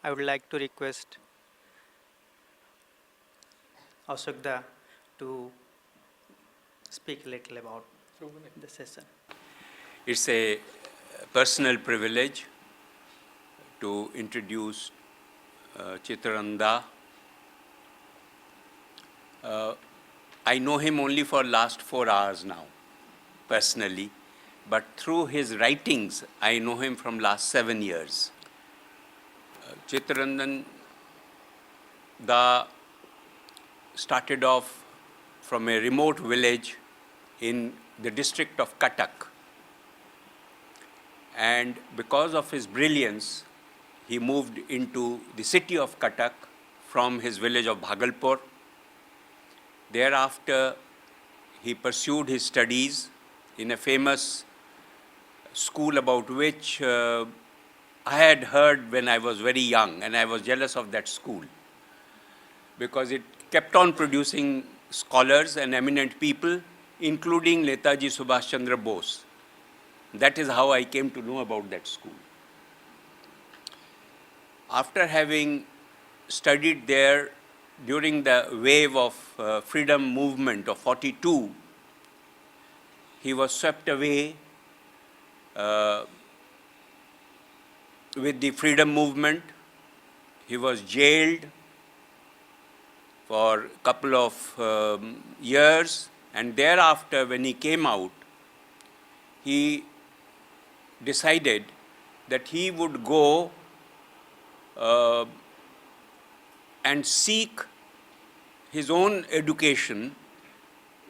I would like to request Ashokda to speak a little about the session. It's a personal privilege to introduce Chitta. I know him only for last 4 hours now, personally, but through his writings, I know him from last 7 years. Chitta Da started off from a remote village in the district of Cuttack. And because of his brilliance, he moved into the city of Cuttack from his village of Bhagalpur. Thereafter, he pursued his studies in a famous school about which I had heard when I was very young, and I was jealous of that school because it kept on producing scholars and eminent people, including Netaji Subhash Chandra Bose. That is how I came to know about that school. After having studied there during the wave of freedom movement of 42, he was swept away with the freedom movement. He was jailed for a couple of years, and thereafter, when he came out, he decided that he would go and seek his own education,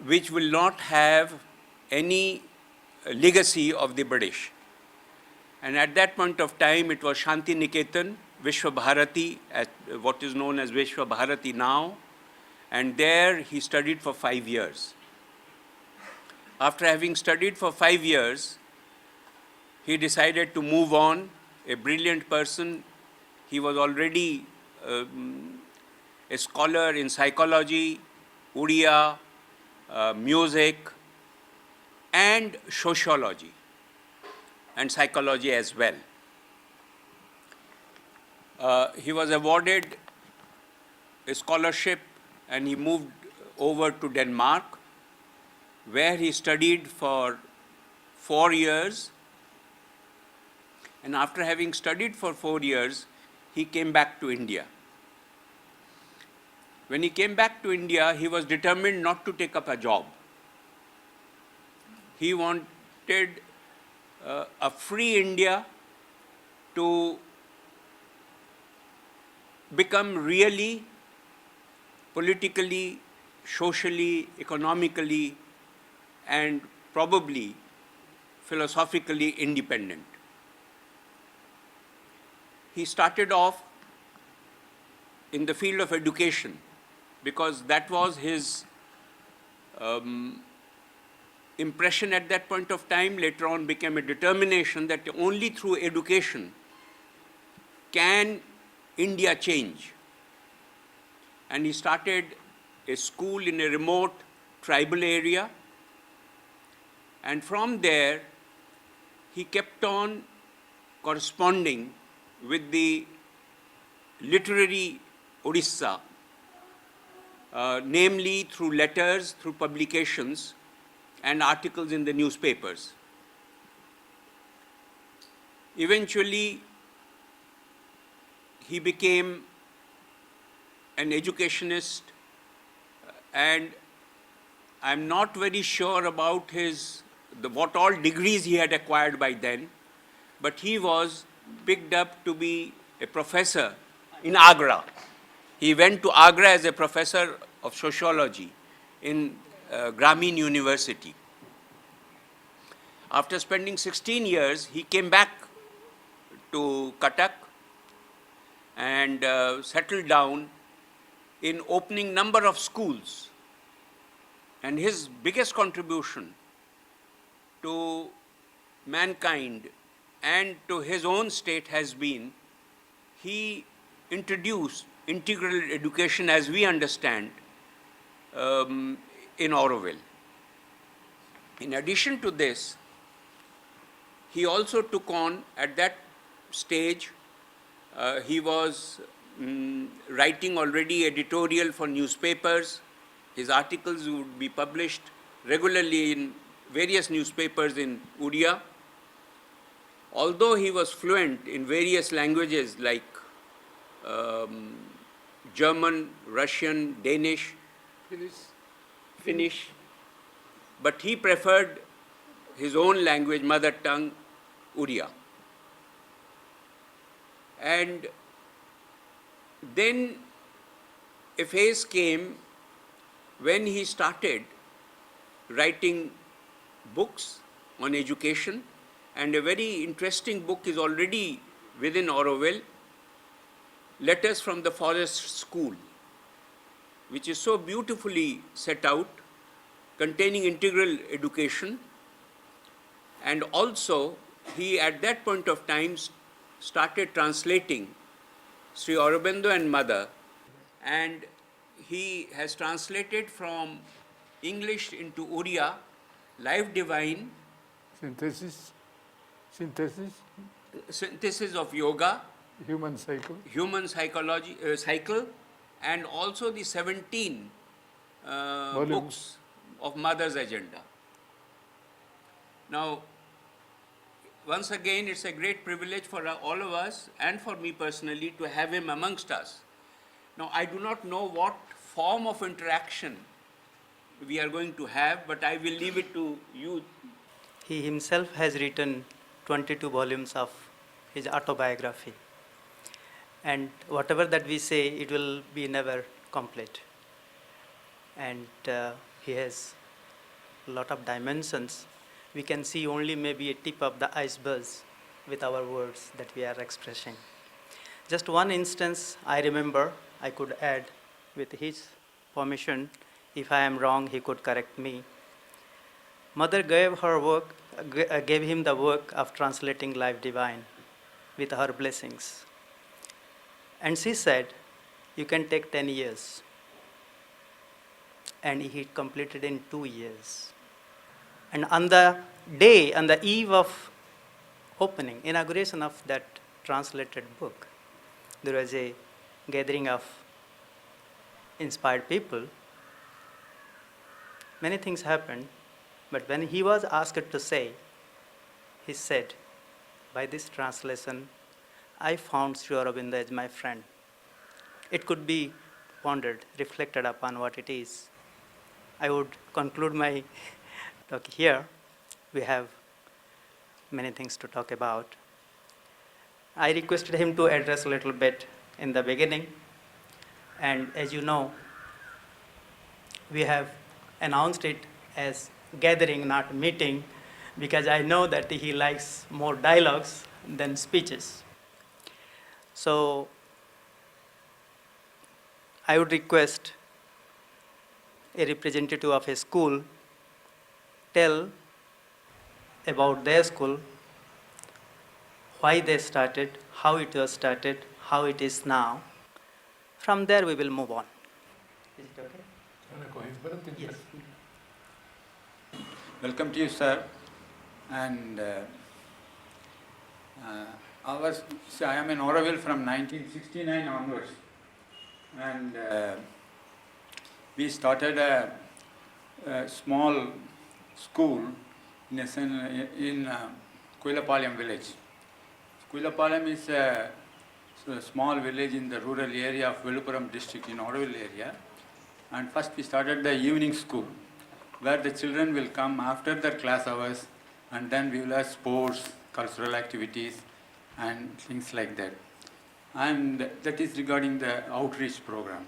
which will not have any legacy of the British. And at that point of time, it was Shanti Niketan, Vishwa Bharati, what is known as Vishwa Bharati now, and there he studied for 5 years. After having studied for 5 years, he decided to move on, a brilliant person. He was already a scholar in psychology, Uriya, music, and sociology, and psychology as well. He was awarded a scholarship and he moved over to Denmark, where he studied for 4 years. And after having studied for 4 years, he came back to India. When he came back to India, he was determined not to take up a job. He wanted a free India to become really politically, socially, economically, and probably philosophically independent. He started off in the field of education because that was his impression at that point of time. Later on became a determination that only through education can India change. And he started a school in a remote tribal area. And from there, he kept on corresponding with the literary Odisha, namely through letters, through publications, and articles in the newspapers. Eventually, he became an educationist, and I'm not very sure about what all degrees he had acquired by then, but he was picked up to be a professor in Agra. He went to Agra as a professor of sociology in Grameen University. After spending 16 years, he came back to Cuttack and settled down in opening number of schools. And his biggest contribution to mankind and to his own state has been he introduced integral education as we understand in Auroville. In addition to this, he also took on at that stage He was writing already editorial for newspapers. His articles would be published regularly in various newspapers in Odia. Although he was fluent in various languages like German, Russian, Danish, Finnish, but he preferred his own language, mother tongue, Odia. And then a phase came when he started writing books on education, and a very interesting book is already within Auroville, Letters from the Forest School, which is so beautifully set out, containing integral education. And also, he at that point of time started translating Sri Aurobindo and Mother, and he has translated from English into Odia, Life Divine, Synthesis Synthesis of Yoga, Human Cycle. Human Psychology, Cycle, and also the 17 books of Mother's Agenda. Now, once again, it's a great privilege for all of us and for me personally to have him amongst us. Now, I do not know what form of interaction we are going to have, but I will leave it to you. He himself has written 22 volumes of his autobiography. And whatever that we say, it will be never complete. And he has a lot of dimensions. We can see only maybe a tip of the iceberg with our words that we are expressing. Just one instance I remember, I could add with his permission. If I am wrong, he could correct me. Mother gave him the work of translating Life Divine with her blessings. And she said, you can take 10 years. And he completed in 2 years. And on the eve of opening, inauguration of that translated book, there was a gathering of inspired people. Many things happened, but when he was asked to say, he said, by this translation, I found Sri Aurobindo as my friend. It could be pondered, reflected upon what it is. I would conclude my talk here. We have many things to talk about. I requested him to address a little bit in the beginning. And as you know, we have announced it as gathering, not meeting, because I know that he likes more dialogues than speeches. So I would request a representative of a school tell about their school, why they started, how it was started, how it is now. From there we will move on. Is it okay? Yes. Welcome to you, sir. And I am in Auroville from 1969 onwards. And we started a small school in Kuilapalayam village. Kuilapalayam is a small village in the rural area of Viluppuram district in Auroville area. And first we started the evening school, where the children will come after their class hours, and then we will have sports, cultural activities, and things like that. And that is regarding the outreach program.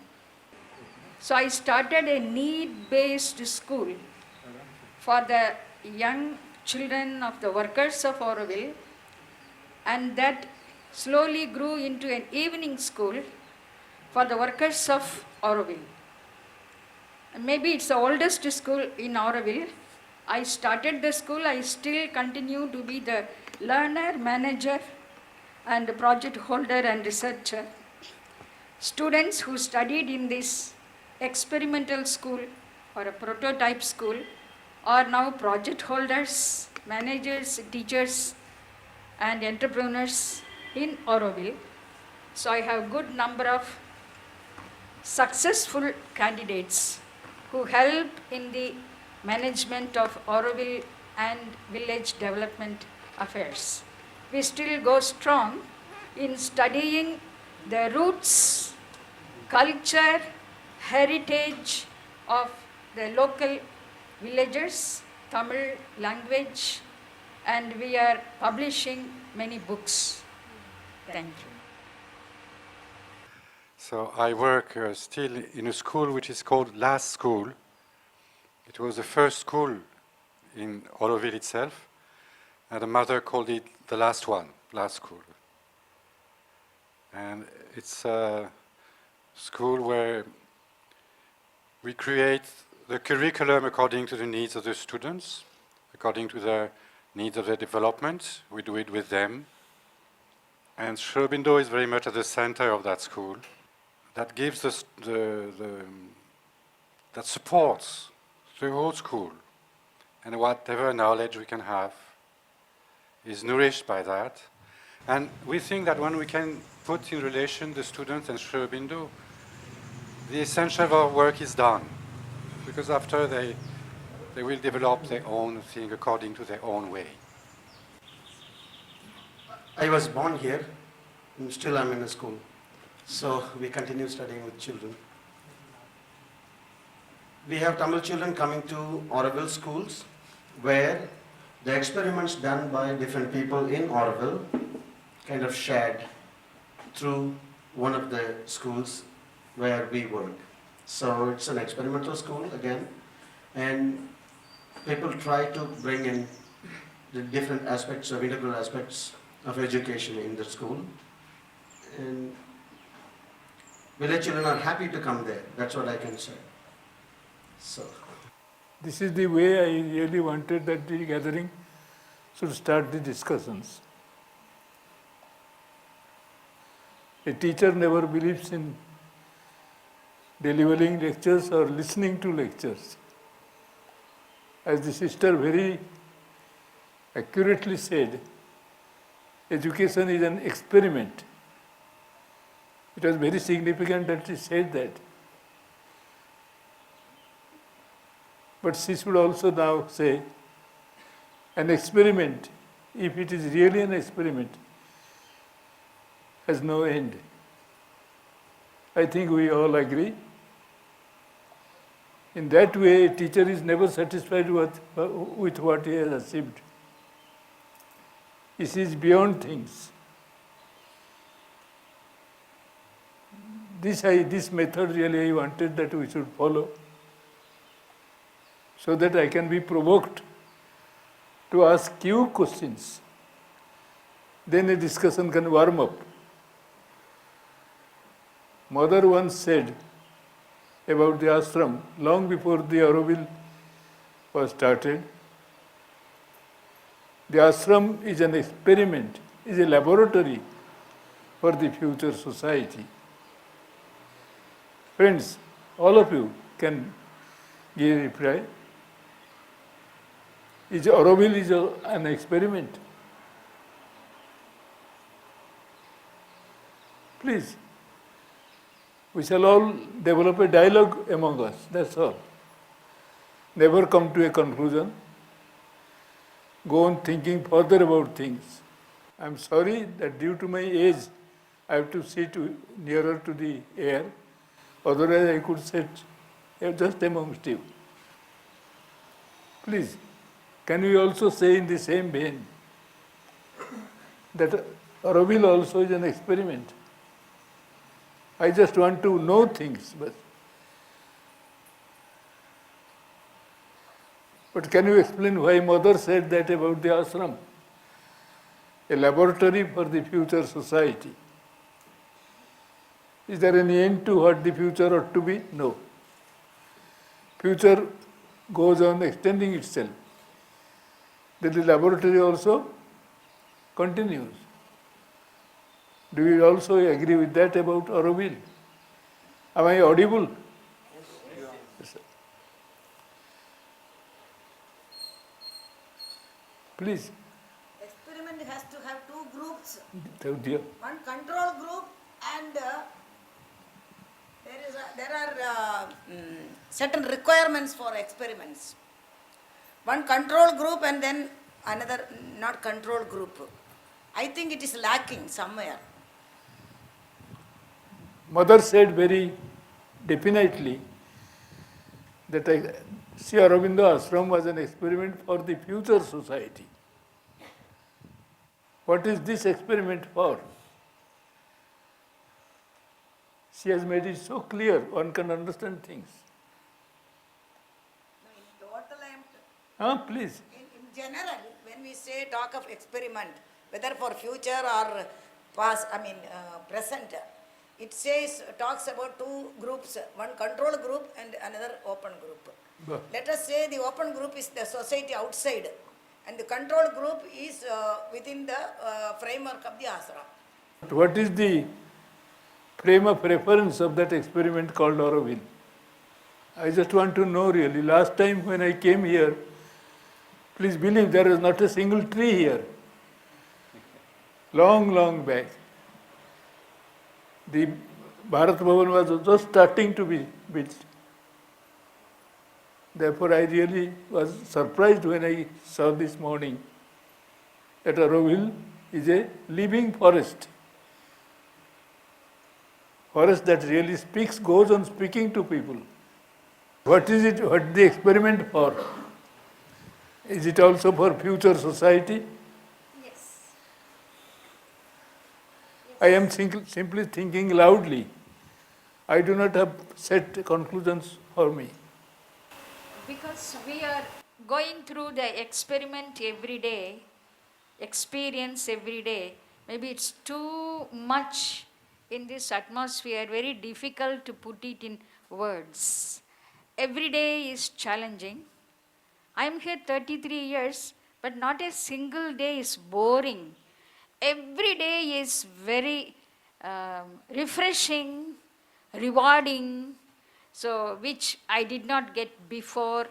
So I started a need-based school for the young children of the workers of Auroville, and that slowly grew into an evening school for the workers of Auroville. Maybe it's the oldest school in Auroville. I started the school, I still continue to be the learner, manager, and project holder and researcher. Students who studied in this experimental school or a prototype school are now project holders, managers, teachers, and entrepreneurs in Auroville. So I have good number of successful candidates who help in the management of Auroville and village development affairs. We still go strong in studying the roots, culture, heritage of the local villagers, Tamil language, and we are publishing many books. Thank you. So I work still in a school which is called Last School. It was the first school in Auroville itself, and the mother called it the last one, Last School. And it's a school where we create the curriculum according to the needs of the students, according to the needs of their development. We do it with them. And Auroville is very much at the center of that school. That gives us that supports the whole school, and whatever knowledge we can have is nourished by that. And we think that when we can put in relation the students and Auroville, the essential of our work is done, because after they will develop their own thing according to their own way. I was born here, and still I'm in a school. So we continue studying with children. We have Tamil children coming to Auroville schools, where the experiments done by different people in Auroville kind of shared through one of the schools where we work. So it's an experimental school again, and people try to bring in the different aspects of integral aspects of education in the school. And village children are happy to come there. That's what I can say. So, This is the way I really wanted that the gathering should start the discussions. A teacher never believes in delivering lectures or listening to lectures. As the sister very accurately said, education is an experiment. It was very significant that she said that. But she should also now say, an experiment, if it is really an experiment, has no end. I think we all agree. In that way, a teacher is never satisfied with what he has achieved. He sees beyond things. This method really I wanted that we should follow, so that I can be provoked to ask you questions. Then a discussion can warm up. Mother once said about the ashram, long before the Auroville was started, the ashram is an experiment, is a laboratory for the future society. Friends, all of you can give a reply. Auroville is an experiment. Please, we shall all develop a dialogue among us, that's all. Never come to a conclusion. Go on thinking further about things. I am sorry that due to my age, I have to sit nearer to the air. Otherwise, I could sit just amongst you. Please, can we also say in the same vein that Auroville also is an experiment? I just want to know things, but can you explain why Mother said that about the ashram? A laboratory for the future society. Is there any end to what the future ought to be? No. Future goes on extending itself. Then the laboratory also continues. Do you also agree with that about Auroville? Am I audible? Yes, sir. Please. Experiment has to have two groups, Oh dear. one control group And there are certain requirements for experiments. One control group and then another not control group. I think it is lacking somewhere. Mother said very definitely that Sri Aurobindo Ashram was an experiment for the future society. What is this experiment for? She has made it so clear, one can understand things. Please. In general, when we say talk of experiment, whether for future or past, present, it talks about two groups, one control group and another open group. Let us say the open group is the society outside and the control group is within the framework of the ashram. What is the frame of reference of that experiment called Auroville? I just want to know really. Last time when I came here, please believe there was not a single tree here. Long, long back. The Bharat Bhavan was just starting to be built. Therefore, I really was surprised when I saw this morning that Auroville is a living forest. Forest that really speaks, goes on speaking to people. What is it, what the experiment for? Is it also for future society? Yes. I am simply thinking loudly. I do not have set conclusions for me. Because we are going through the experiment every day, experience every day. Maybe it's too much in this atmosphere, very difficult to put it in words. Every day is challenging. I am here 33 years, but not a single day is boring. Every day is very refreshing, rewarding, so which I did not get before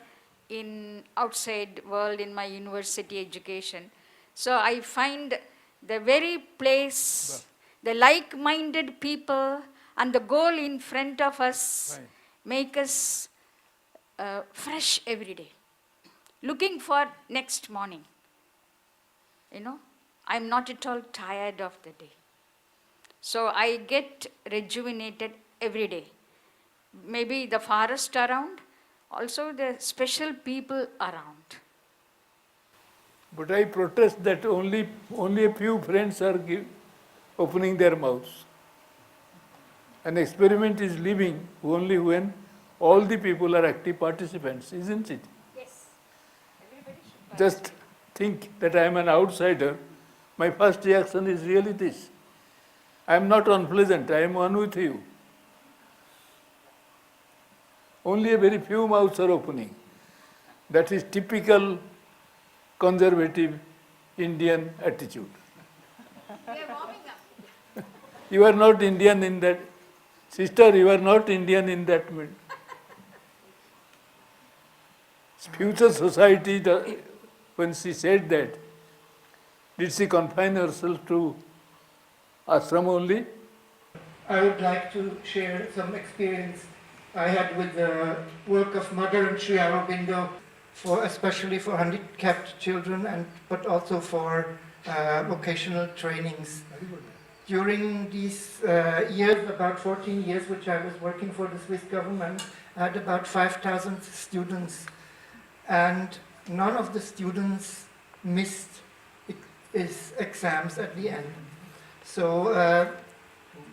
in outside world in my university education. So I find the very place, the like-minded people and the goal in front of us make us fresh every day. Looking for next morning. I'm not at all tired of the day. So I get rejuvenated every day. Maybe the forest around, also the special people around. But I protest that only a few friends are opening their mouths. An experiment is living only when all the people are active participants, isn't it? Yes. Everybody should Just think that I am an outsider. My first reaction is really this. I am not unpleasant, I am one with you. Only a very few mouths are opening. That is typical conservative Indian attitude. We are warming up. You are not Indian in that. Sister, you are not Indian in that. Future society, when she said that, did she confine herself to ashram only? I would like to share some experience I had with the work of Mother and Sri Aurobindo, especially for handicapped children, but also for vocational trainings. During these years, about 14 years, which I was working for the Swiss government, I had about 5,000 students, and none of the students missed his exams at the end. So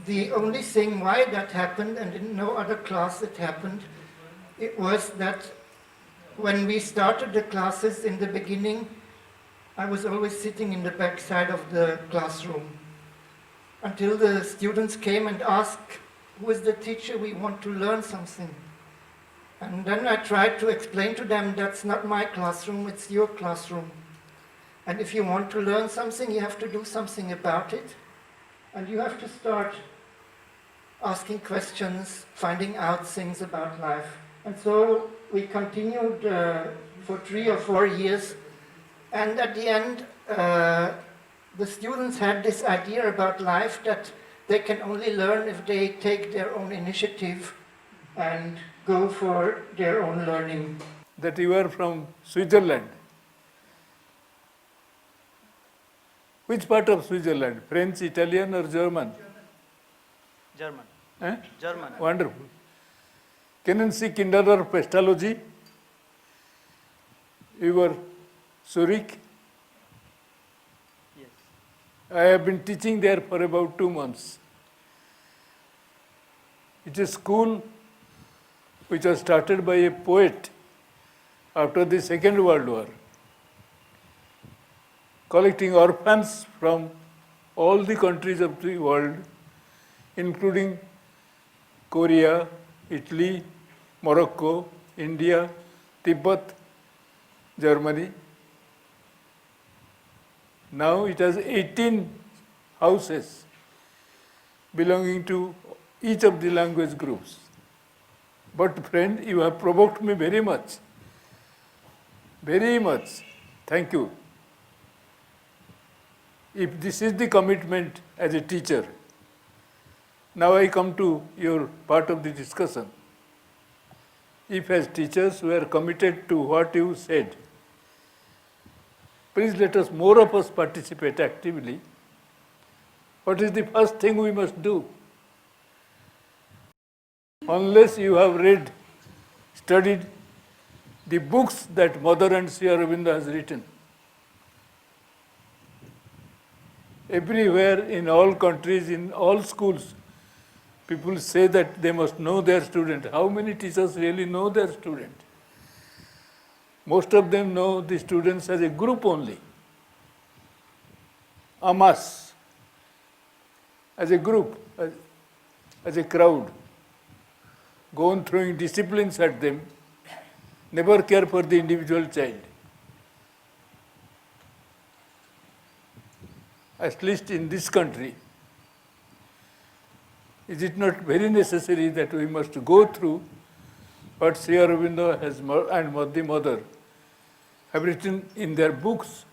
the only thing why that happened, and in no other class it happened, it was that when we started the classes in the beginning, I was always sitting in the back side of the classroom until the students came and asked, who is the teacher, we want to learn something. And then I tried to explain to them, that's not my classroom, it's your classroom. And if you want to learn something, you have to do something about it. And you have to start asking questions, finding out things about life. And so we continued for 3 or 4 years. And at the end, the students had this idea about life that they can only learn if they take their own initiative and go for their own learning. That you are from Switzerland. Which part of Switzerland? French, Italian or German? German. Eh? German. Wonderful. Kennen Sie Kinderler Pestalogy? You were Zurich. Yes. I have been teaching there for about 2 months. It is a school which was started by a poet after the Second World War, collecting orphans from all the countries of the world, including Korea, Italy, Morocco, India, Tibet, Germany. Now it has 18 houses belonging to each of the language groups. But friend, you have provoked me very much. Very much. Thank you. If this is the commitment as a teacher, now I come to your part of the discussion. If as teachers we are committed to what you said, please let us, more of us, participate actively. What is the first thing we must do? Unless you have read, studied the books that Mother and Sri Aurobindo has written. Everywhere, in all countries, in all schools, people say that they must know their student. How many teachers really know their student? Most of them know the students as a group only. A mass, as a group, as a crowd. Go on throwing disciplines at them, never care for the individual child. At least in this country, is it not very necessary that we must go through what Sri Aurobindo has and the Mother have written in their books?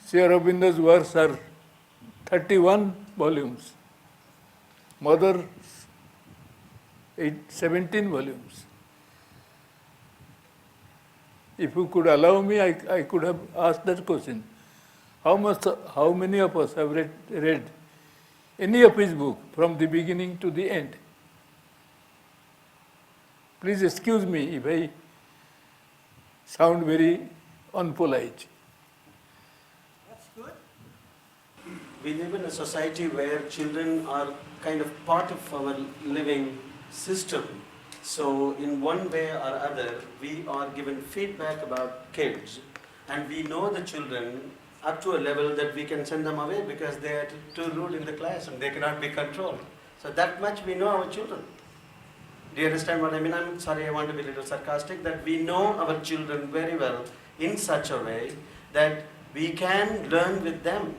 Sri Aurobindo's works are 31 volumes. Mother 17 volumes. If you could allow me, I could have asked that question. How many of us have read any of his book from the beginning to the end? Please excuse me if I sound very unpolite. That's good. We live in a society where children are kind of part of our living system. So in one way or other, we are given feedback about kids, and we know the children up to a level that we can send them away because they are too rude in the class and they cannot be controlled. So that much we know our children. Do you understand what I mean? I'm sorry, I want to be a little sarcastic, that we know our children very well in such a way that we can learn with them.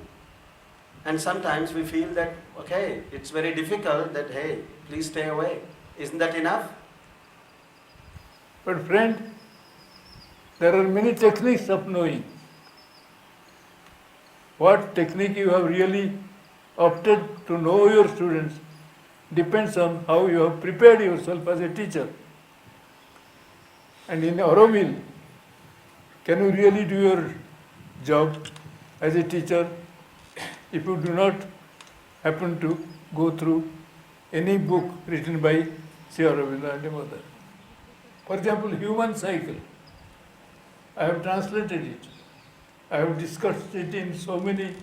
And sometimes we feel that, okay, it's very difficult that, hey, please stay away. Isn't that enough? But friend, there are many techniques of knowing. What technique you have really opted to know your students depends on how you have prepared yourself as a teacher. And in Auroville, can you really do your job as a teacher if you do not happen to go through any book written by Sri Aurobindo and the Mother? For example, Human Cycle. I have translated it. I have discussed it in so many.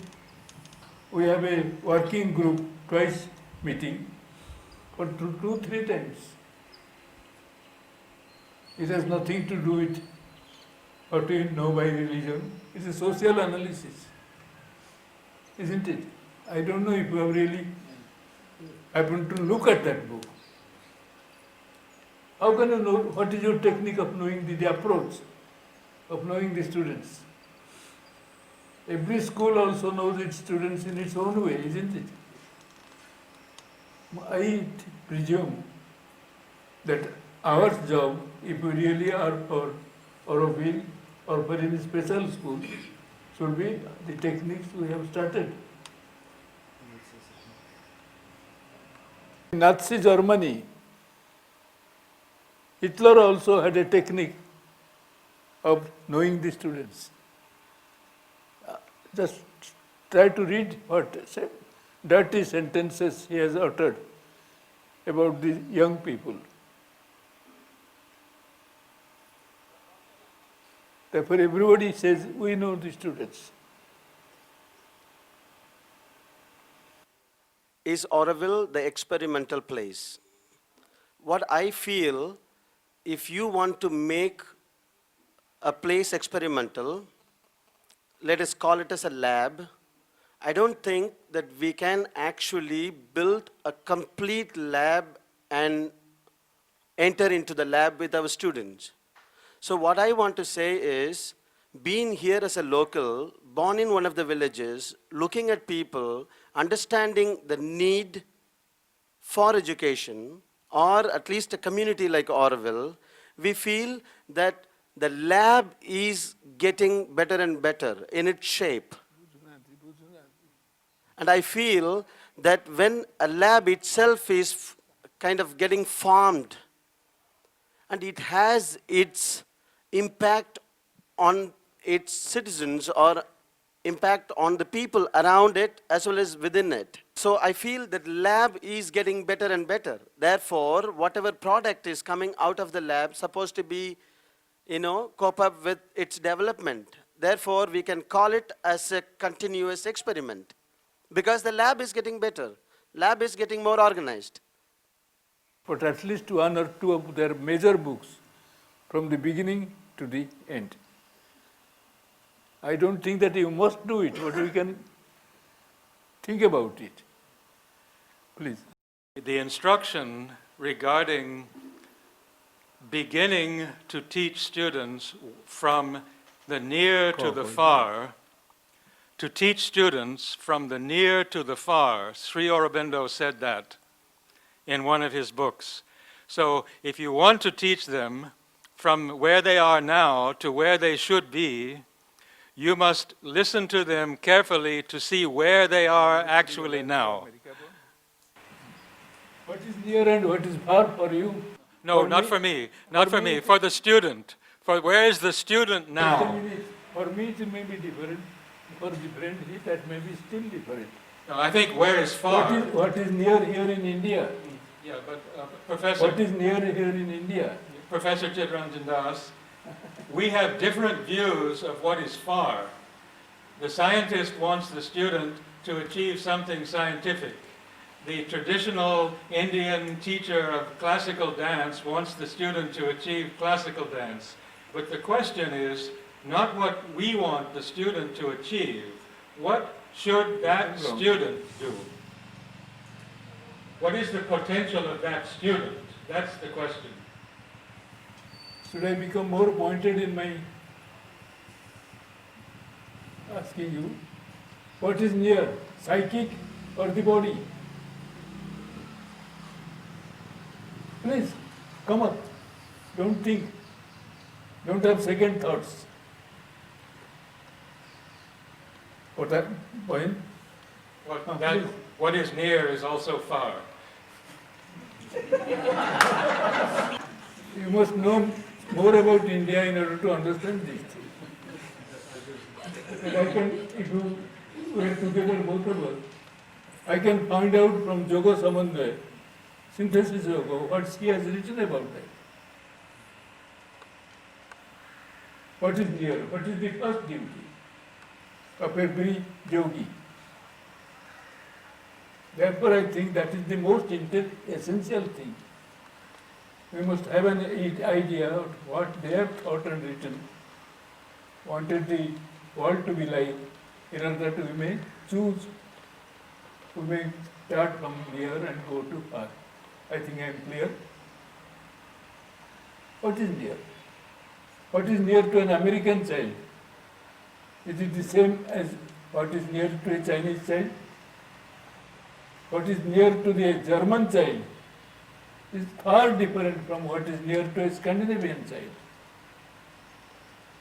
We have a working group, twice meeting, for 2-3 times. It has nothing to do with what we know by religion. It's a social analysis, isn't it? I don't know if you have really happened to look at that book. How can you know what is your technique of knowing the approach of knowing the students? Every school also knows its students in its own way, isn't it? I presume that our job, if we really are for Auroville or for any special school, should be the techniques we have started. In Nazi Germany, Hitler also had a technique of knowing the students. Just try to read what dirty sentences he has uttered about the young people. Therefore, everybody says, we know the students. Is Auroville the experimental place? What I feel, if you want to make a place experimental, let us call it as a lab, I don't think that we can actually build a complete lab and enter into the lab with our students. So what I want to say is, being here as a local, born in one of the villages, looking at people, understanding the need for education, or at least a community like Auroville, we feel that the lab is getting better and better in its shape. And I feel that when a lab itself is kind of getting formed, and it has its impact on its citizens or impact on the people around it as well as within it. So I feel that lab is getting better and better. Therefore, whatever product is coming out of the lab supposed to be, cope up with its development. Therefore, we can call it as a continuous experiment. Because the lab is getting better. Lab is getting more organized. But at least one or two of their major books from the beginning to the end. I don't think that you must do it, but we can think about it. Please. The instruction regarding beginning to teach students from the near to the far, to teach students from the near to the far. Sri Aurobindo said that in one of his books. So if you want to teach them from where they are now to where they should be, you must listen to them carefully to see where they are actually now. What is near and what is far for you? No, not for me. Not for me. For the student. For where is the student now? For me it may be different. For the friend that may be still different. No, I think where is far? What is near here in India? Yeah, but Professor. What is near here in India? Professor Ranjan Das, we have different views of what is far. The scientist wants the student to achieve something scientific. The traditional Indian teacher of classical dance wants the student to achieve classical dance. But the question is not what we want the student to achieve. What should that student do? What is the potential of that student? That's the question. Should I become more pointed in my asking you? What is near, psychic or the body? Please, come up. Don't think. Don't have second thoughts. What point? What is near is also far. You must know more about India in order to understand this. And I can, if you were together, both of us, I can find out from Yoga Samandaya, synthesis yoga, what she has written about that. What is near? What is the first duty of every yogi? Therefore, I think that is the most essential thing. We must have an idea of what they have thought and written, wanted the world to be like, in order that we may choose, we may start from near and go to far. I think I am clear. What is near? What is near to an American child? Is it the same as what is near to a Chinese child? What is near to the German child is far different from what is near to a Scandinavian child.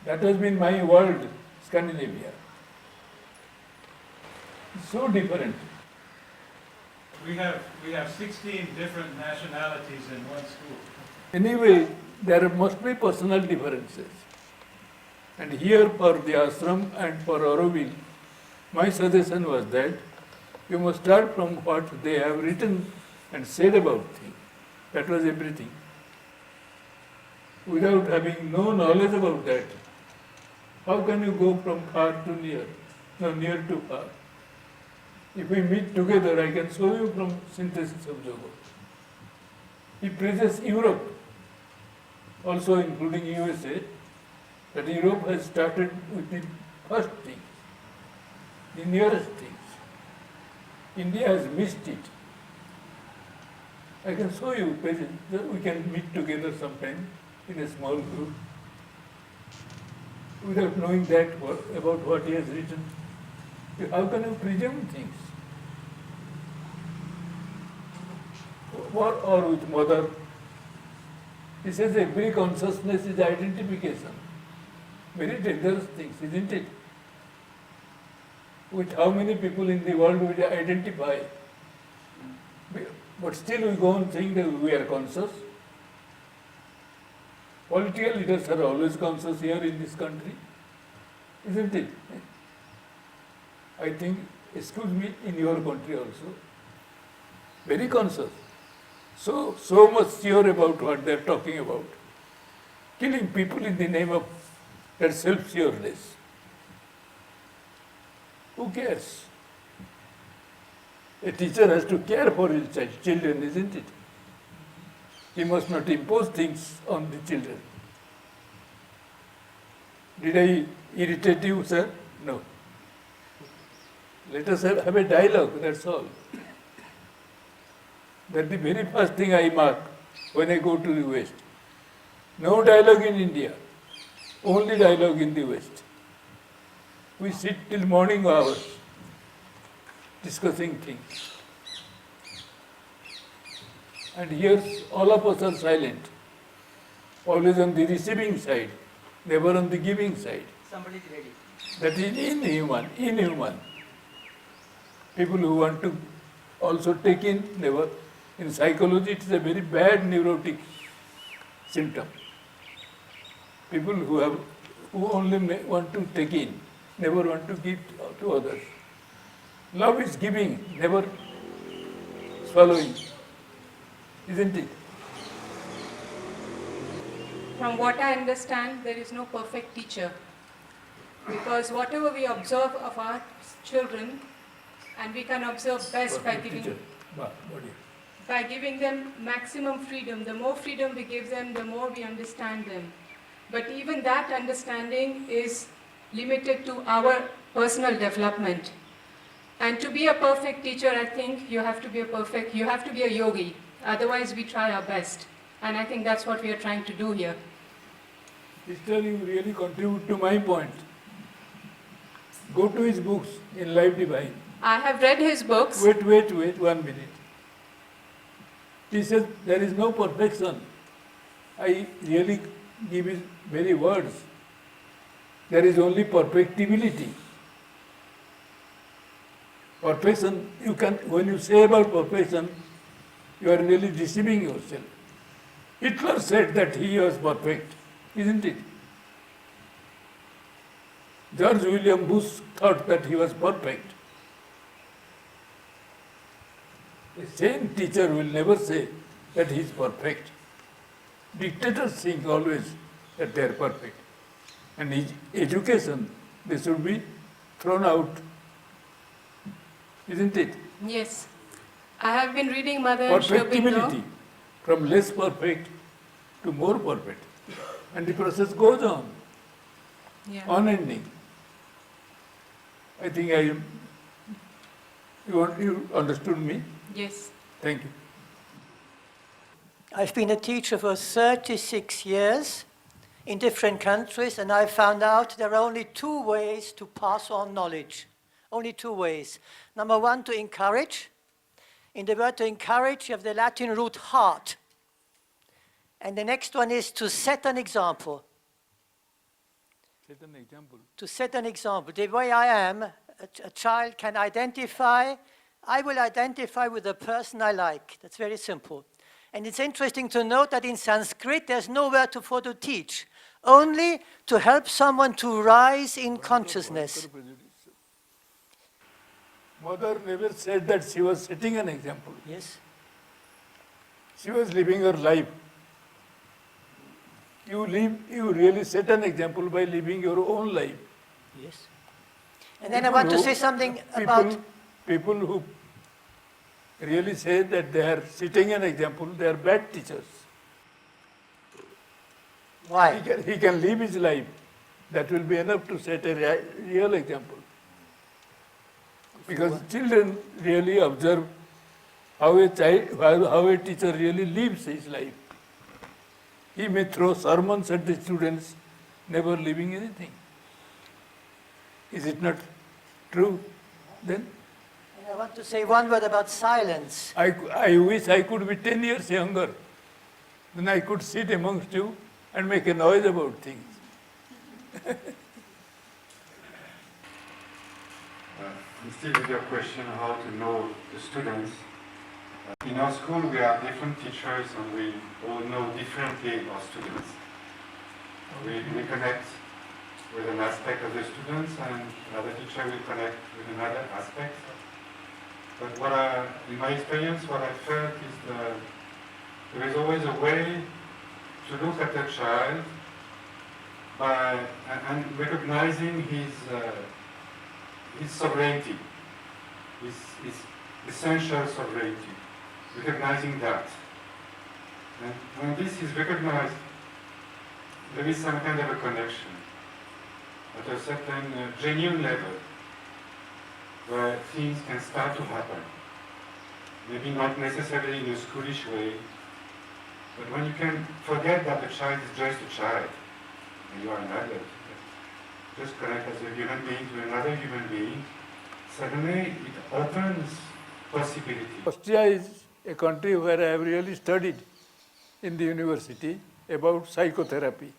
That has been my world, Scandinavia. It's so different. We have 16 different nationalities in one school. Anyway, there must be personal differences. And here for the ashram and for Auroville, my suggestion was that you must start from what they have written and said about things. That was everything. Without having no knowledge about that, how can you go from far to near? No, near to far. If we meet together, I can show you from Synthesis of Yoga. He praises Europe, also including USA, that Europe has started with the first thing, the nearest things. India has missed it. I can show you pages. We can meet together sometime in a small group without knowing that about what he has written. How can you presume things? Or with mother. He says every consciousness is identification. Very dangerous things, isn't it? With how many people in the world we identify. But still we go on saying that we are conscious. Political leaders are always conscious here in this country, isn't it? I think, excuse me, in your country also, very conscious. So much sure about what they are talking about. Killing people in the name of their self-sureness. Who cares? A teacher has to care for his children, isn't it? He must not impose things on the children. Did I irritate you, sir? No. Let us have a dialogue, that's all. That's the very first thing I mark when I go to the West. No dialogue in India, only dialogue in the West. We sit till morning hours discussing things. And here all of us are silent, always on the receiving side, never on the giving side. Somebody is ready. That is inhuman. People who want to also take in, never. In psychology, it is a very bad neurotic symptom. People who only want to take in, never want to give to others. Love is giving, never swallowing, isn't it? From what I understand, there is no perfect teacher. Because whatever we observe of our children, and we can observe best by giving them maximum freedom. The more freedom we give them, the more we understand them. But even that understanding is limited to our personal development. And to be a perfect teacher, I think you have to be a yogi. Otherwise, we try our best. And I think that's what we are trying to do here. Sister, you really contribute to my point. Go to his books in Life Divine. I have read his books. Wait, 1 minute. He says there is no perfection. I really give his very words. There is only perfectibility. Perfection, when you say about perfection, you are really deceiving yourself. Hitler said that he was perfect, isn't it? George William Bush thought that he was perfect. A sane teacher will never say that he is perfect. Dictators think always that they are perfect. And in education, they should be thrown out. Isn't it? Yes. I have been reading Mother and Perfectibility, from less perfect to more perfect. And the process goes on, unending. I think you understood me? Yes. Thank you. I've been a teacher for 36 years in different countries, and I found out there are only 2 ways to pass on knowledge. Only 2 ways. Number 1, to encourage. In the word to encourage, you have the Latin root heart. And the next one is to set an example. Set an example. To set an example. The way I am, a child can identify I will identify with the person I like. That's very simple. And it's interesting to note that in Sanskrit, there's no word for to teach, only to help someone to rise in consciousness. Mother never said that she was setting an example. Yes. She was living her life. You really set an example by living your own life. Yes. And then I want to say something about... People who really say that they are setting an example, they are bad teachers. Why? He can live his life. That will be enough to set a real example. Because children really observe how a teacher really lives his life. He may throw sermons at the students, never living anything. Is it not true then? And I want to say one word about silence. I wish I could be 10 years younger. Then I could sit amongst you and make a noise about things. Still with your question how to know the students. In our school we have different teachers and we all know differently our students. We connect with an aspect of the students and another teacher will connect with another aspect. But in my experience, what I felt is there is always a way to look at a child and recognizing his sovereignty, his essential sovereignty, recognizing that. And when this is recognized, there is some kind of a connection at a certain genuine level where things can start to happen. Maybe not necessarily in a schoolish way, but when you can forget that the child is just a child and you are an adult, just connect as a human being to another human being, suddenly it opens possibilities. Austria is a country where I have really studied in the university about psychotherapy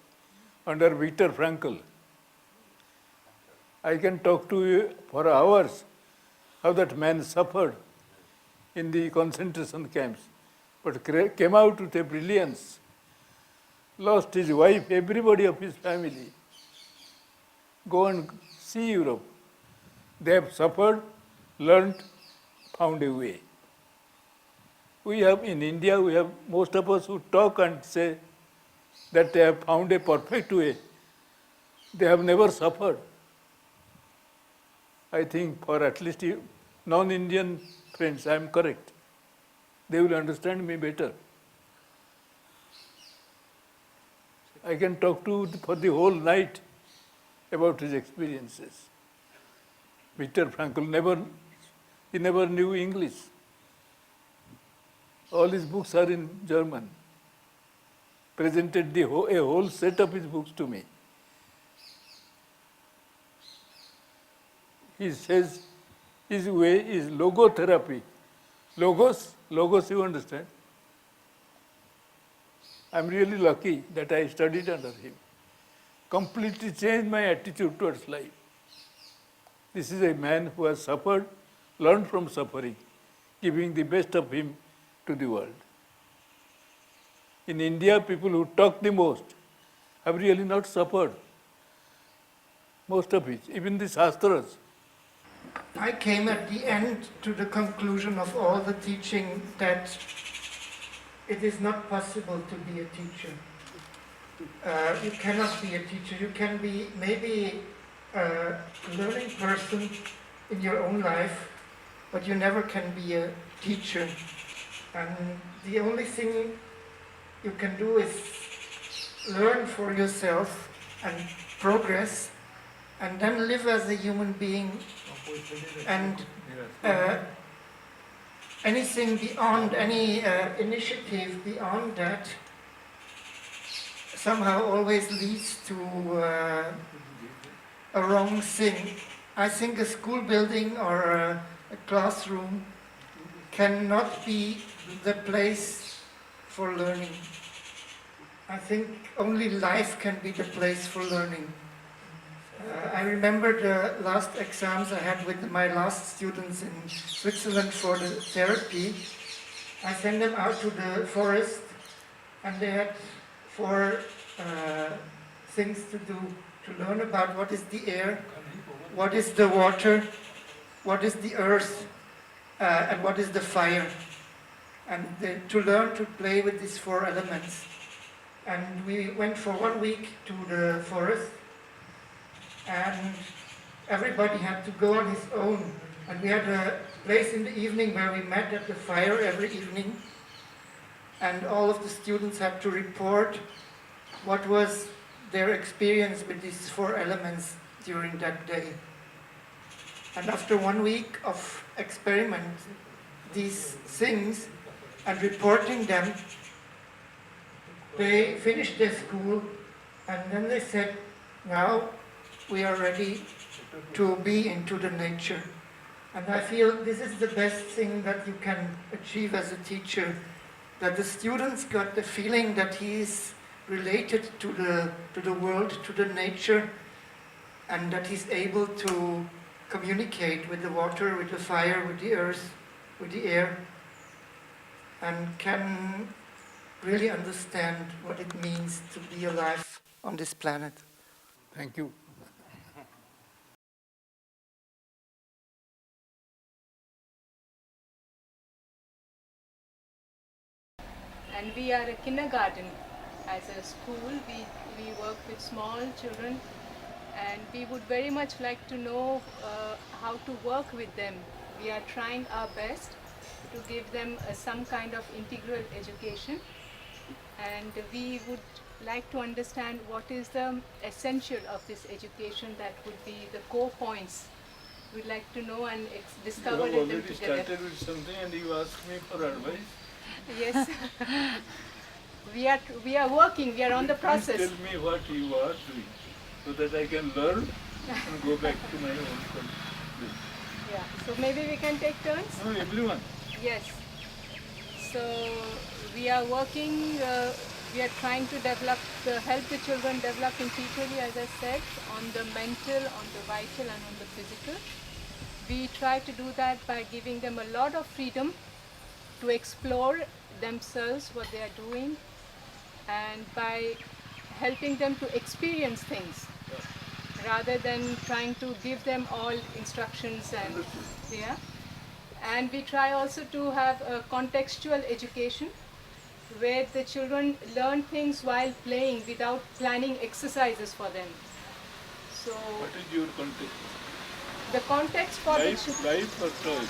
under Viktor Frankl. I can talk to you for hours how that man suffered in the concentration camps, but came out with a brilliance, lost his wife, everybody of his family. Go and see Europe. They have suffered, learned, found a way. We have in India, we have most of us who talk and say that they have found a perfect way. They have never suffered. I think for at least non-Indian friends, I am correct. They will understand me better. I can talk to for the whole night about his experiences. Viktor Frankl never knew English. All his books are in German. Presented a whole set of his books to me. He says his way is logotherapy. Logos, you understand? I'm really lucky that I studied under him. Completely changed my attitude towards life. This is a man who has suffered, learned from suffering, giving the best of him to the world. In India, people who talk the most have really not suffered. Most of it, even the Shastras. I came at the end to the conclusion of all the teaching that it is not possible to be a teacher. You cannot be a teacher. You can be maybe a learning person in your own life, but you never can be a teacher. And the only thing you can do is learn for yourself and progress, and then live as a human being. And anything beyond, any initiative beyond that somehow always leads to a wrong thing. I think a school building or a classroom cannot be the place for learning. I think only life can be the place for learning. I remember the last exams I had with my last students in Switzerland for the therapy. I sent them out to the forest and they had 4 things to do, to learn about what is the air, what is the water, what is the earth, and what is the fire. And to learn to play with these 4 elements. And we went for 1 week to the forest, and everybody had to go on his own. And we had a place in the evening where we met at the fire every evening, and all of the students had to report what was their experience with these 4 elements during that day. And after 1 week of experiment, these things, and reporting them, they finished their school, and then they said, now we are ready to be into the nature. And I feel this is the best thing that you can achieve as a teacher, that the students got the feeling that he is related to the world, to the nature, and that he's able to communicate with the water, with the fire, with the earth, with the air, and can really understand what it means to be alive on this planet. Thank you. And we are a kindergarten. As a school, we work with small children, and we would very much like to know how to work with them. We are trying our best to give them some kind of integral education, and we would like to understand what is the essential of this education, that would be the core points. We'd like to know and discover it together. You already started with something and you asked me for advice. Yes. we are working, we are on the process. Please tell me what you are doing so that I can learn and go back to my own country. Yeah, so maybe we can take turns? No, everyone. Yes. So we are working, we are trying to develop, help the children develop intuitively, as I said, on the mental, on the vital and on the physical. We try to do that by giving them a lot of freedom to explore themselves, what they are doing, and by helping them to experience things rather than trying to give them all instructions. And yeah, and we try also to have a contextual education where the children learn things while playing without planning exercises for them. So What is your context? the context for Life or toys?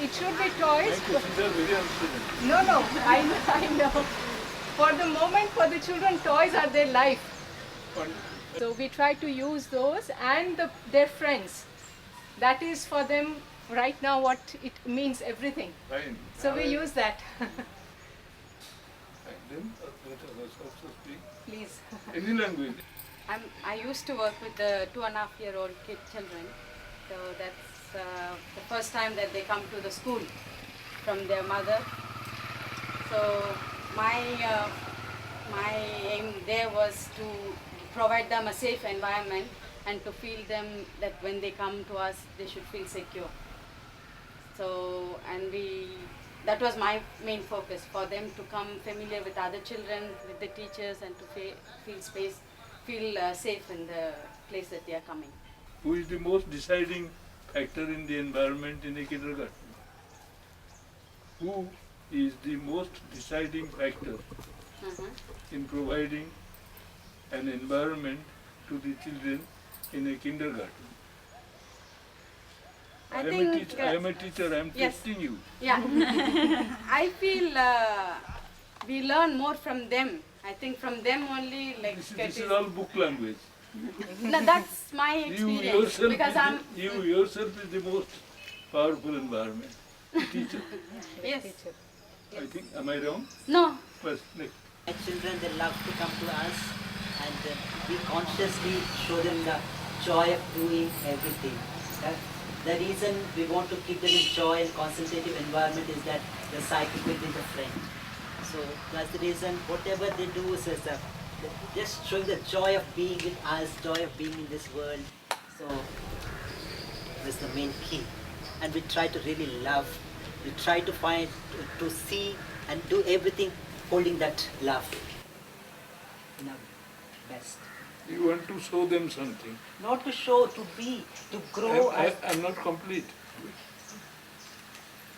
it should be toys. My questions are very unpleasant. No, I know. For the moment, for the children, toys are their life. So we try to use those and their friends. That is for them right now what it means, everything. Fine. So we use that. And then let us also speak. Please. Any language. I used to work with the 2.5-year-old children. So that's the first time that they come to the school from their mother. So my aim there was to provide them a safe environment and to feel them that when they come to us, they should feel secure. So, and that was my main focus, for them to come familiar with other children, with the teachers, and to feel safe in the place that they are coming. Who is the most deciding factor in the environment in a kindergarten? Who is the most deciding factor in providing an environment to the children in a kindergarten? I am a teacher, I am testing you. Yeah. I feel we learn more from them. I think from them only, like This is all book language. No, that's my experience. You yourself is the most powerful environment. Teacher. Yes. I think, am I wrong? No. First, next. My children, they love to come to us, and we consciously show them the joy of doing everything. The reason we want to keep them in joy and concentrative environment is that the psychic will be the friend. So that's the reason whatever they do is just showing the joy of being with us, joy of being in this world. So that's the main key. And we try to really love, we try to find, to see and do everything holding that love in our best. You want to show them something. Not to show, to be, to grow. I'm not complete.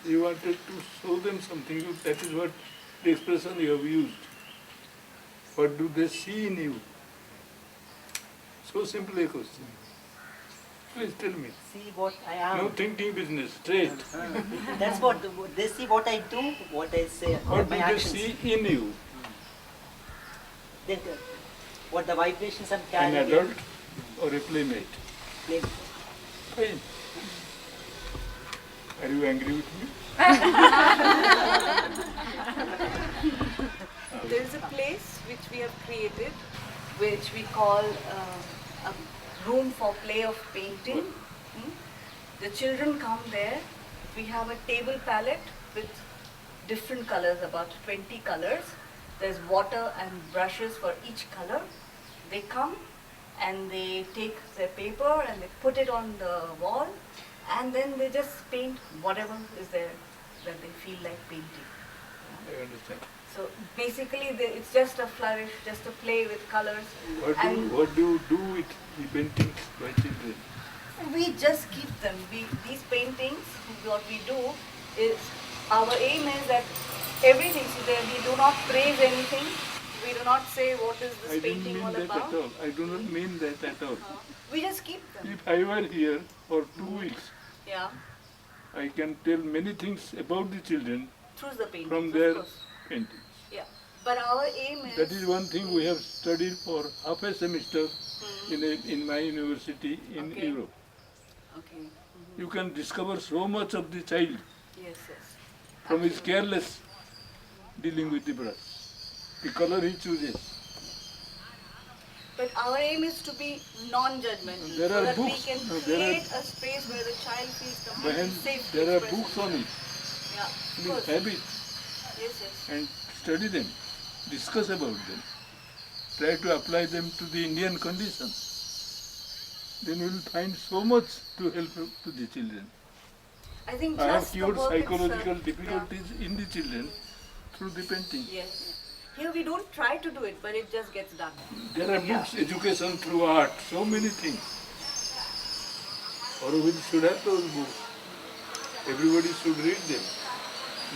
You wanted to show them something. That is what the expression you have used. What do they see in you? So simple a question. Please tell me. See what I am. No thinking business, straight. That's what they see. What I do, what I say, What my do actions. they see in you? Then what the vibrations I'm An carrying. adult or a playmate? Playmate. Fine. Are you angry with me? There is a place which we have created, which we call a room for play of painting. The children come there. We have a table palette with different colors, about 20 colors. There's water and brushes for each color. They come and they take their paper and they put it on the wall, and then they just paint whatever is there that they feel like painting. I understand. So basically, it's just a flourish, just a play with colors. What do you do with the paintings by children? We just keep them. These paintings, what we do is, our aim is that everything, so that we do not praise anything. We do not say what is this painting all about. At all. I do not mean that at all. We just keep them. If I were here for 2 weeks, Yeah. I can tell many things about the children Through the paintings, from of their course. paintings. Yeah. But our aim is. That is one thing we have studied for half a semester in my university in Europe. Okay. You can discover so much of the child Yes, yes. from his careless dealing with the brush, the color he chooses. But our aim is to be non-judgmental, There so are that books. we can There are- create a space where the child feels completely When safe. to there are express books on it, Yeah, of please course. have it Yes, yes. and study them, discuss about them, try to apply them to the Indian conditions. Then you will find so much to help to the children. I think I have just the cured work psychological itself, difficulties in the children through the painting. Yes. Here we don't try to do it, but it just gets done. There are books, education through art, so many things. Auroville should have those books. Everybody should read them,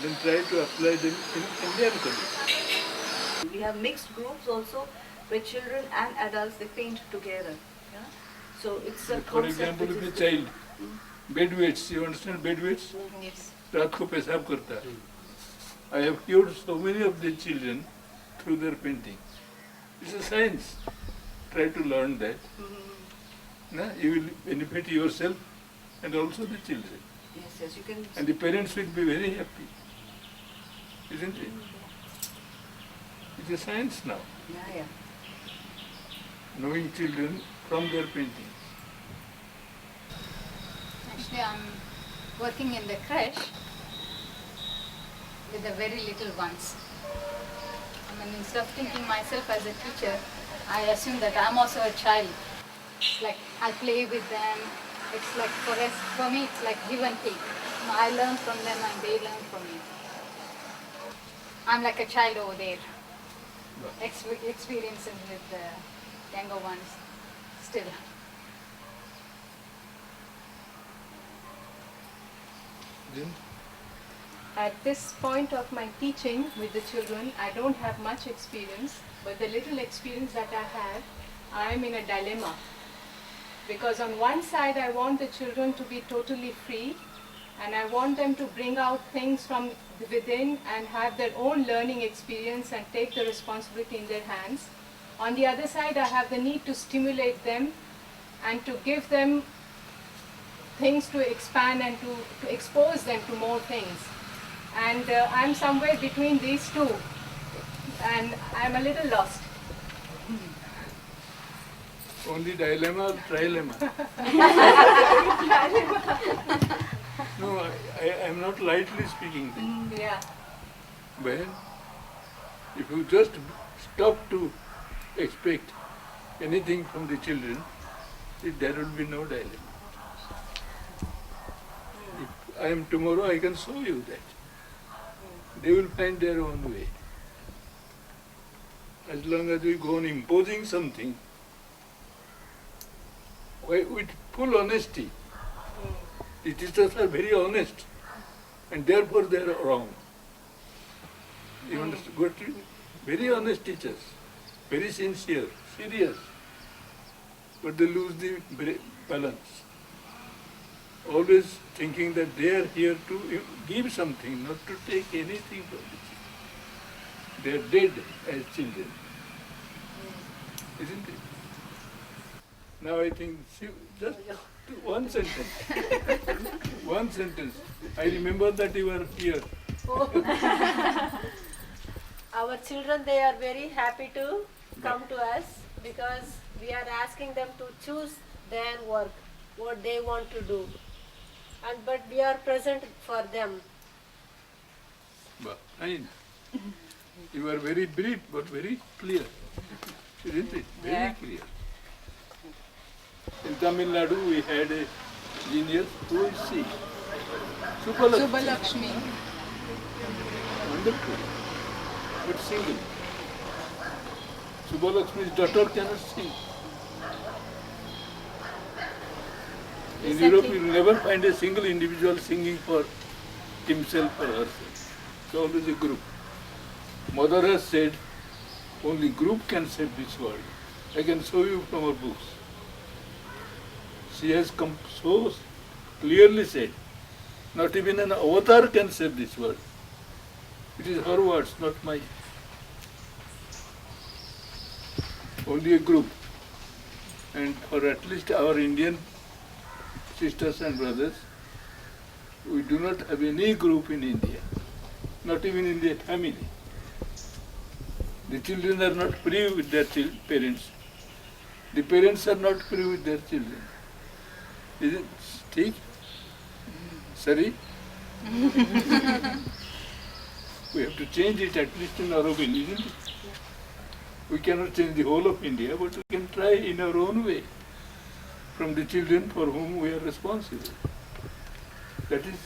then try to apply them in Indian conditions. We have mixed groups also, where children and adults, they paint together. Yeah? So it's a For concept example, which if a is child, bed weights, you understand bed weights? Yes. रात को पेशाब करता है. I have cured so many of the children through their painting. It's a science. Try to learn that. Na? You will benefit yourself and also the children. Yes, yes, you can. And the parents will be very happy. Isn't it? It's a science now, Yeah, yeah. knowing children from their painting. Actually, I'm working in the creche with the very little ones. I mean, instead of thinking myself as a teacher, I assume that I'm also a child. It's like I play with them. It's like for me, it's like give and take. You know, I learn from them and they learn from me. I'm like a child over there, experiencing with the younger ones still. Then At this point of my teaching with the children, I don't have much experience, but the little experience that I have, I am in a dilemma. Because on one side, I want the children to be totally free, and I want them to bring out things from within and have their own learning experience and take the responsibility in their hands. On the other side, I have the need to stimulate them and to give them things to expand and to expose them to more things. And I'm somewhere between these two, and I'm a little lost. only dilemma or trilemma? No, I am not lightly speaking this. Yeah. Well, if you just stop to expect anything from the children, there will be no dilemma. If I am tomorrow, I can show you that. They will find their own way. As long as we go on imposing something, with full honesty, the teachers are very honest, and therefore they are wrong. You understand? Got it? Very honest teachers, very sincere, serious, but they lose the balance. Always thinking that they are here to give something, not to take anything from the children. They are dead as children, isn't it? Now I think, just one sentence. One sentence. I remember that you were here. Our children, they are very happy to come to us because we are asking them to choose their work, what they want to do. But we are present for them. But you are very brief but very clear, isn't it? Very clear. In Tamil Nadu, we had a genius who is she? Subbalakshmi. Wonderful, but single. Subbalakshmi's daughter cannot sing. In Europe, you will never find a single individual singing for himself or herself. It's always a group. Mother has said, only group can save this world. I can show you from her books. She has come so clearly said, not even an avatar can save this world. It is her words, not mine. Only a group. And for at least our Indian sisters and brothers, we do not have any group in India, not even in the family. The children are not free with their parents. The parents are not free with their children. Is it ठीक? Sorry? We have to change it at least in Auroville, isn't it? We cannot change the whole of India, but we can try in our own way from the children for whom we are responsible. That is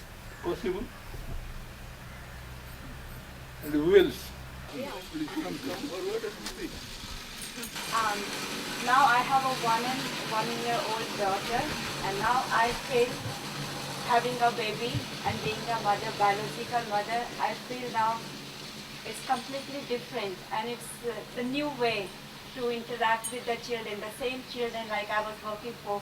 possible. And who else? Yeah. Please come forward and speak. Now I have a 1-year-old daughter, and now I feel having a baby and being a mother, biological mother, I feel now it's completely different, and it's the new way to interact with the children, the same children like I was working for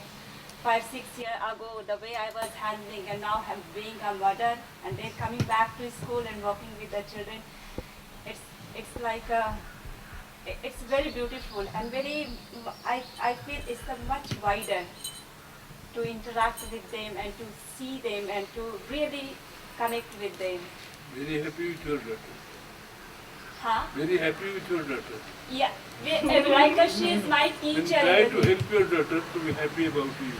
5-6 years ago, the way I was handling, and now I'm being a mother, and then coming back to school and working with the children. It's like it's very beautiful and very. I feel it's much wider to interact with them and to see them and to really connect with them. Very happy with your daughter. Huh? Very happy with your daughter. Yeah, like she is my teacher. And try to help your daughter to be happy about you.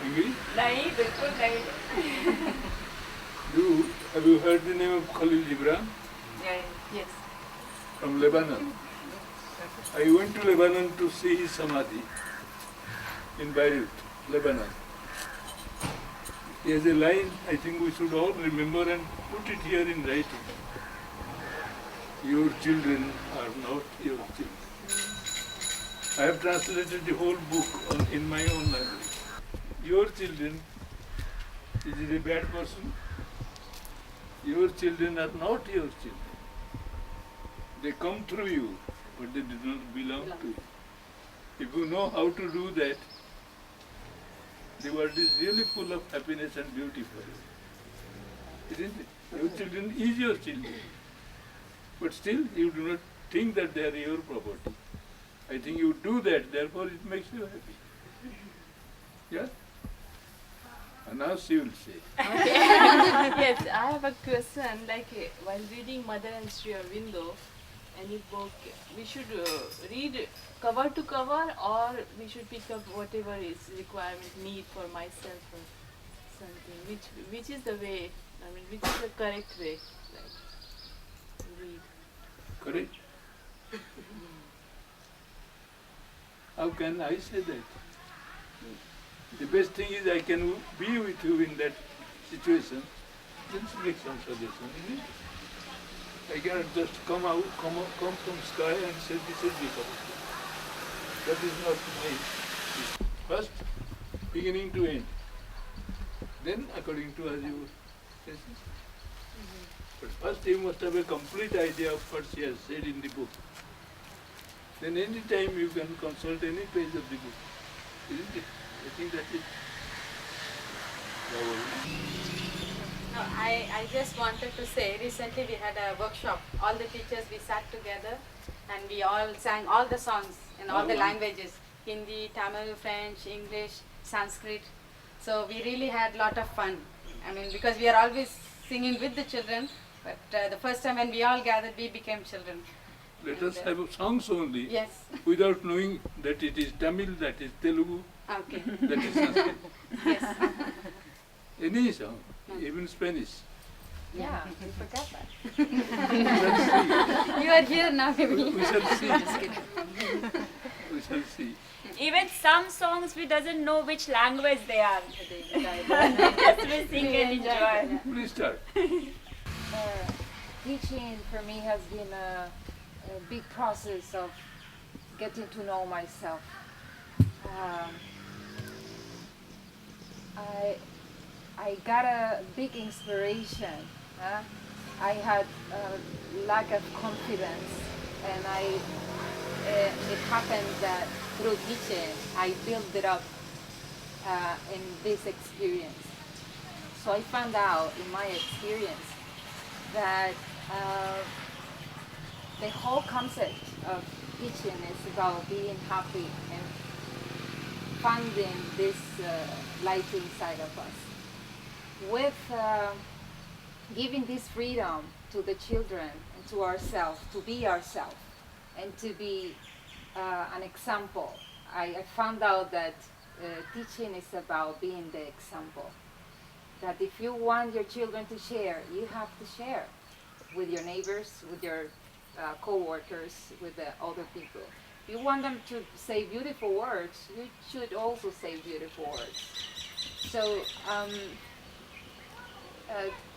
Agree? नहीं बिल्कुल नहीं. Have you heard the name of Khalil Gibran? Yes. From Lebanon. I went to Lebanon to see his samadhi in Beirut, Lebanon. He has a line I think we should all remember and put it here in writing. Your children are not your children. I have translated the whole book in my own language. Your children, is it a bad person? Your children are not your children. They come through you, but they do not belong to you. If you know how to do that, the world is really full of happiness and beauty for you. Isn't it? Your children is your children. But still, you do not think that they are your property. I think you do that, therefore it makes you happy. Yeah? And now she will say. Yes, I have a question. Like while reading Mother and Sri Aurobindo, any book, we should read cover to cover, or we should pick up whatever is requirement, need for myself or something. Which is the way? I mean, which is the correct way? Like read. Correct? How can I say that? The best thing is I can be with you in that situation. Let's make some suggestion, isn't it? I cannot just come from sky and say this is the correct. That is not my first beginning to end. Then according to as you say. But first you must have a complete idea of what she has said in the book. Then any time you can consult any page of the book. Isn't it? I think that is. No, I just wanted to say, recently we had a workshop. All the teachers, we sat together and we all sang all the songs in all the languages. Hindi, Tamil, French, English, Sanskrit. So we really had a lot of fun. I mean, because we are always singing with the children, but the first time when we all gathered, we became children. Let us have songs only. Yes. Without knowing that it is Tamil, that is Telugu, Okay. that is Sanskrit. Yes. Any song, even Spanish. Yeah, we forgot that. We shall see. You are here now, we will. We shall see. Just kidding. We shall see. Even some songs we doesn't know which language they are. Just we sing and enjoy. Please start. Teaching for me has been a big process of getting to know myself. I got a big inspiration. I had a lack of confidence, and it happened that through teaching I built it up in this experience. So I found out in my experience that the whole concept of teaching is about being happy and finding this light inside of us. With giving this freedom to the children and to ourselves, to be ourselves and to be an example. I found out that teaching is about being the example. That if you want your children to share, you have to share with your neighbors, with your co-workers, with the other people. If you want them to say beautiful words, you should also say beautiful words. So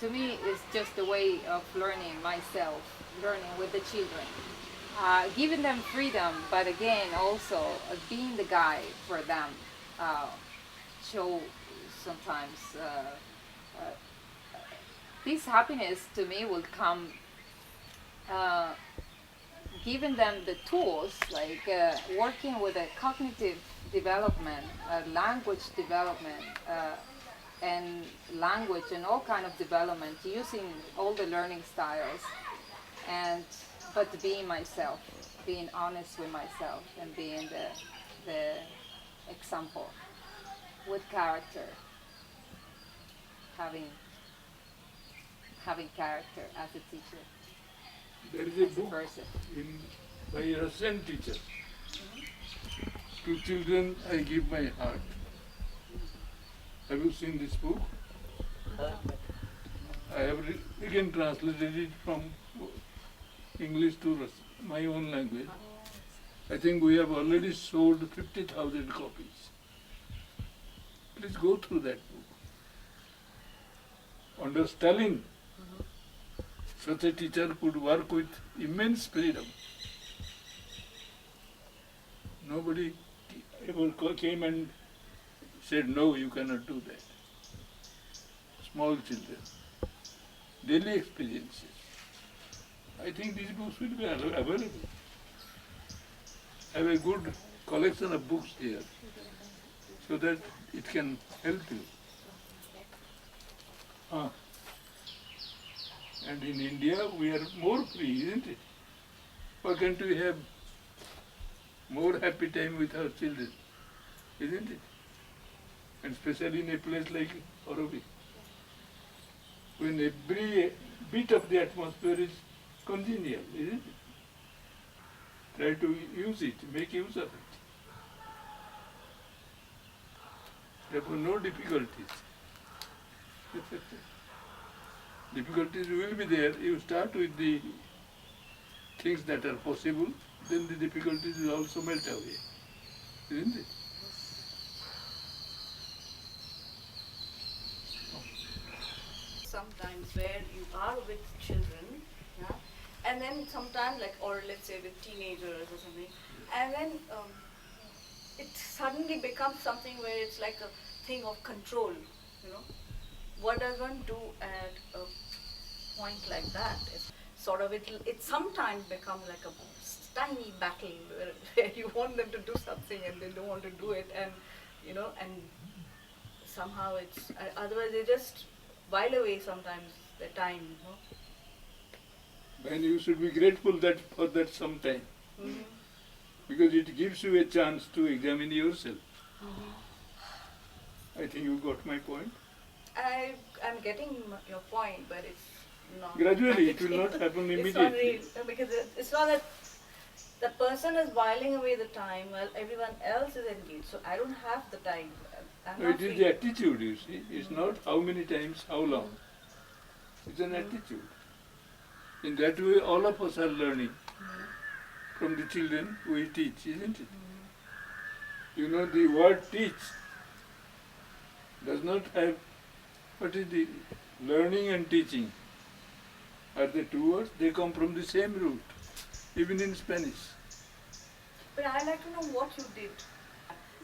to me, it's just a way of learning myself, learning with the children. Giving them freedom, but again, also being the guide for them. Show sometimes this happiness to me will come giving them the tools, like working with a cognitive development, language development, and language and all kind of development, using all the learning styles, but being myself, being honest with myself, and being the example with character, having character as a teacher. There is a book by a Russian teacher. To children I give my heart. Have you seen this book? I have again translated it from English to my own language. I think we have already sold 50,000 copies. Please go through that book. Under Stalin, such a teacher could work with immense freedom. Nobody ever came and said, no, you cannot do that. Small children, daily experiences. I think these books will be available. I have a good collection of books here, so that it can help you. And in India, we are more free, isn't it? Why can't we have more happy time with our children, isn't it? And especially in a place like Auroville, when every bit of the atmosphere is congenial, isn't it? Try to use it, make use of it. Therefore, no difficulties. Difficulties will be there. You start with the things that are possible, then the difficulties will also melt away. Isn't it? Sometimes where you are with children, yeah, and then sometimes like, or let's say with teenagers or something, and then it suddenly becomes something where it's like a thing of control, you know. What does one do at a point like that? It's sort of, it sometimes become like a tiny battle where you want them to do something and they don't want to do it, and you know, and somehow it's, otherwise they just while away sometimes the time, you know. And you should be grateful that for that sometime. Mm-hmm. Because it gives you a chance to examine yourself. Mm-hmm. I think you got my point. I'm getting your point, but it's not. Gradually, it will not happen immediately. It's not real, because it's not that the person is whiling away the time while everyone else is engaged. So I don't have the time. I'm No, not it is free. the attitude, you see. It's not how many times, how long. It's an attitude. In that way, all of us are learning from the children we teach, isn't it? You know, the word teach does not have, what is the learning and teaching? Are the two words? They come from the same root, even in Spanish. But I'd like to know what you did.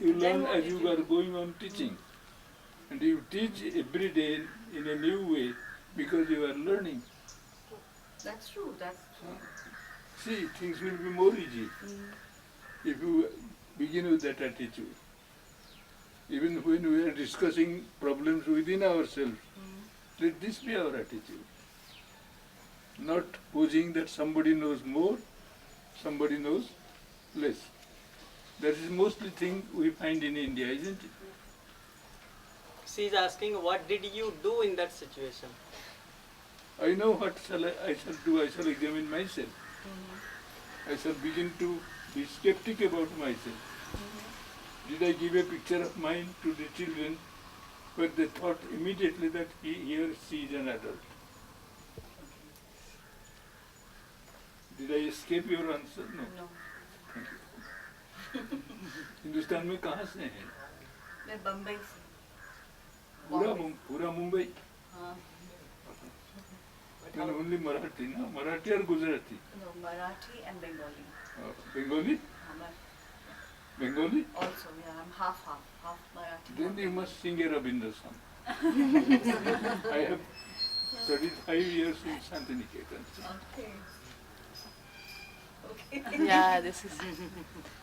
You And then learn what as did you are going on teaching. And you teach every day in a new way because you are learning. That's true. That's true. See, things will be more easy if you begin with that attitude. Even when we are discussing problems within ourselves, let this be our attitude. Not posing that somebody knows more, somebody knows less. That is mostly thing we find in India, isn't it? She is asking, what did you do in that situation? I know what I shall do. I shall examine myself. I shall begin to be skeptic about myself. Did I give a picture of mine to the children where they thought immediately that he or she is an adult? Did I escape your answer? No. No. Thank you. Hindustan में कहाँ से हैं? मैं बम्बई से. पूरा मुंबई. हाँ. And only Marathi, no? Marathi or Gujarati? No, Marathi and Bengali. Bengali? Bengali? Also, yeah, I'm half Marathi. Then you must sing a Rabindra song. I have studied 5 years in Santiniketan. Okay. Yeah, this is,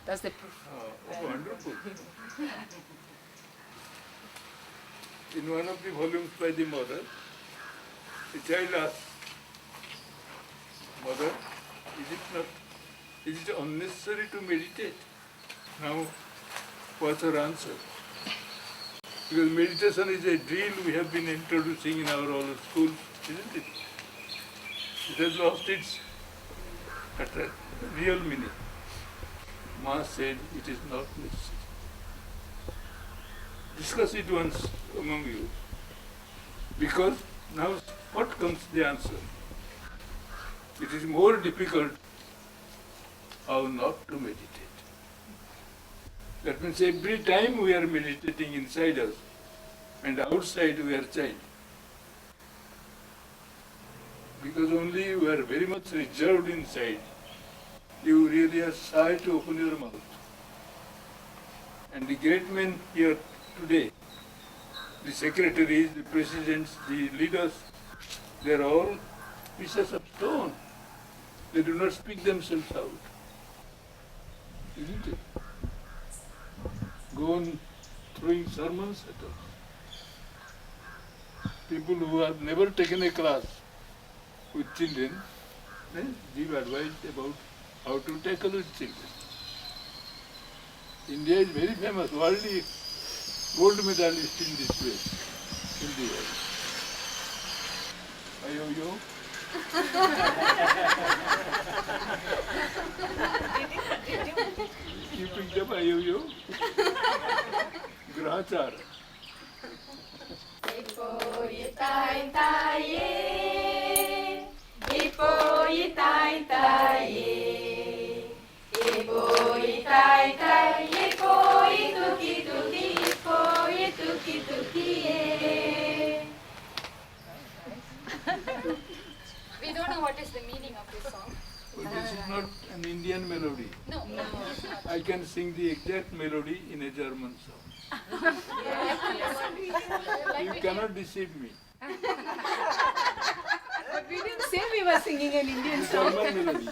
that's the proof. Oh, wonderful. In one of the volumes by the mother, the child asked, Mother, is it unnecessary to meditate? Now, what's her answer? Because meditation is a drill we have been introducing in our all schools, isn't it? It has lost its real meaning. Ma said it is not necessary. Discuss it once among you. Because now what comes the answer? It is more difficult how not to meditate. That means every time we are meditating inside us and outside we are child. Because only we are very much reserved inside, you really are shy to open your mouth. And the great men here today, the secretaries, the presidents, the leaders, they are all pieces of stone. They do not speak themselves out. Isn't it? Go on throwing sermons at us. People who have never taken a class with children, they give advice about how to tackle with children. India is very famous, worldly gold medalist in this way, in the world. Ayo-yo. You picked up ayo-yo? Grahachar. Ipo yitai tai melody. No. I can sing the exact melody in a German song. You cannot deceive me. But we didn't say we were singing an Indian song. German melody.